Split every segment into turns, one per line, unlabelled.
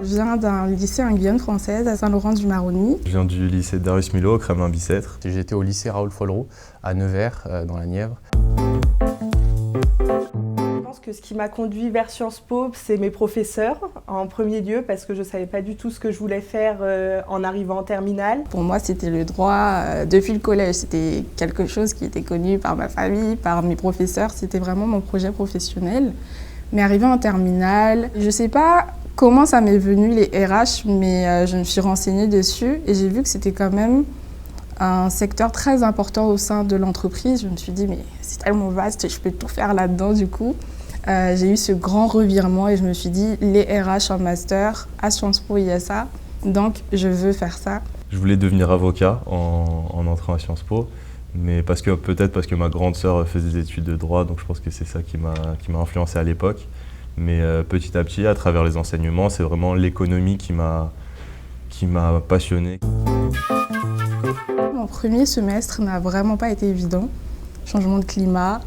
Je viens d'un lycée en Guyane française à Saint-Laurent-du-Maroni.
Je viens du lycée Darius Milhaud, Kremlin-Bicêtre.
J'étais au lycée Raoul Folleroux à Nevers, dans la Nièvre.
Je pense que ce qui m'a conduit vers Sciences Po, c'est mes professeurs en premier lieu, parce que je ne savais pas du tout ce que je voulais faire en arrivant en terminale.
Pour moi, c'était le droit depuis le collège. C'était quelque chose qui était connu par ma famille, par mes professeurs. C'était vraiment mon projet professionnel. Mais arrivé en terminale, je ne sais pas comment ça m'est venu les RH, mais je me suis renseignée dessus et j'ai vu que c'était quand même un secteur très important au sein de l'entreprise. Je me suis dit, mais c'est tellement vaste, je peux tout faire là-dedans du coup. J'ai eu ce grand revirement et je me suis dit, les RH en master, à Sciences Po, il y a ça, donc je veux faire ça.
Je voulais devenir avocat en entrant à Sciences Po, mais peut-être parce que ma grande sœur faisait des études de droit, donc je pense que c'est ça qui m'a influencé à l'époque. Mais petit à petit, à travers les enseignements, c'est vraiment l'économie qui m'a passionné.
Mon premier semestre n'a vraiment pas été évident. Changement de climat,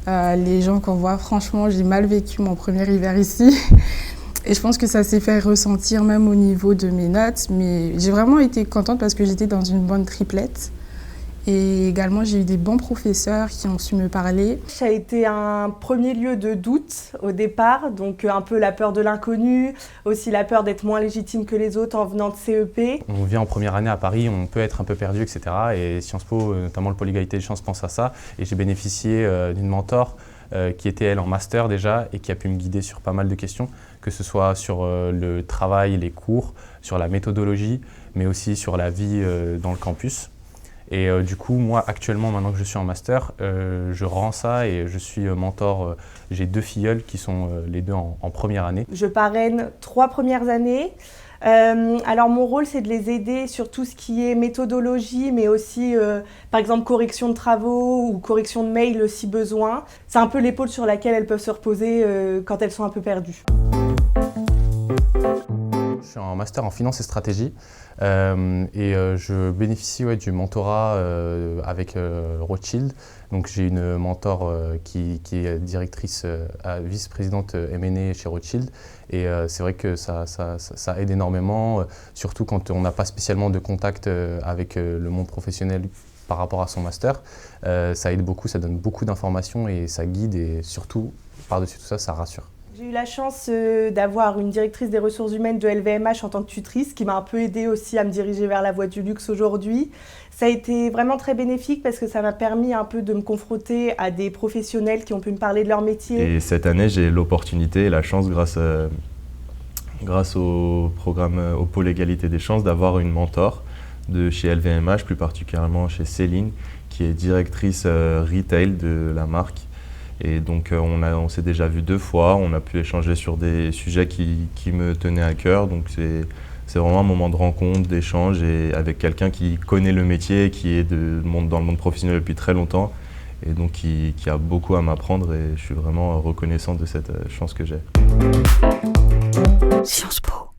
les gens qu'on voit, franchement, j'ai mal vécu mon premier hiver ici. Et je pense que ça s'est fait ressentir même au niveau de mes notes. Mais j'ai vraiment été contente parce que j'étais dans une bonne triplette. Et également, j'ai eu des bons professeurs qui ont su me parler.
Ça a été un premier lieu de doute au départ, donc un peu la peur de l'inconnu, aussi la peur d'être moins légitime que les autres en venant de CEP.
On vient en première année à Paris, on peut être un peu perdu, etc. Et Sciences Po, notamment le pôle égalité des chances, pense à ça. Et j'ai bénéficié d'une mentor qui était elle en master déjà et qui a pu me guider sur pas mal de questions, que ce soit sur le travail, les cours, sur la méthodologie, mais aussi sur la vie dans le campus. Et du coup, moi, actuellement, maintenant que je suis en master, je rends ça et je suis mentor. J'ai 2 filleuls qui sont les deux en première année.
Je parraine 3 premières années. Alors mon rôle, c'est de les aider sur tout ce qui est méthodologie, mais aussi, par exemple, correction de travaux ou correction de mails si besoin. C'est un peu l'épaule sur laquelle elles peuvent se reposer quand elles sont un peu perdues.
Je suis en master en finance et stratégie et je bénéficie du mentorat avec Rothschild. Donc j'ai une mentor qui est directrice, vice-présidente M&A chez Rothschild et c'est vrai que ça aide énormément, surtout quand on n'a pas spécialement de contact avec le monde professionnel par rapport à son master. Ça aide beaucoup, ça donne beaucoup d'informations et ça guide et surtout, par-dessus tout ça, ça rassure.
J'ai eu la chance d'avoir une directrice des ressources humaines de LVMH en tant que tutrice qui m'a un peu aidée aussi à me diriger vers la voie du luxe aujourd'hui. Ça a été vraiment très bénéfique parce que ça m'a permis un peu de me confronter à des professionnels qui ont pu me parler de leur métier.
Et cette année, j'ai l'opportunité et la chance, grâce au programme au pôle égalité des chances, d'avoir une mentor de chez LVMH, plus particulièrement chez Céline, qui est directrice retail de la marque. Et donc on s'est déjà vu 2 fois, on a pu échanger sur des sujets qui me tenaient à cœur. Donc c'est vraiment un moment de rencontre, d'échange et avec quelqu'un qui connaît le métier, qui est dans le monde professionnel depuis très longtemps et donc qui a beaucoup à m'apprendre et je suis vraiment reconnaissant de cette chance que j'ai.
Sciences Po.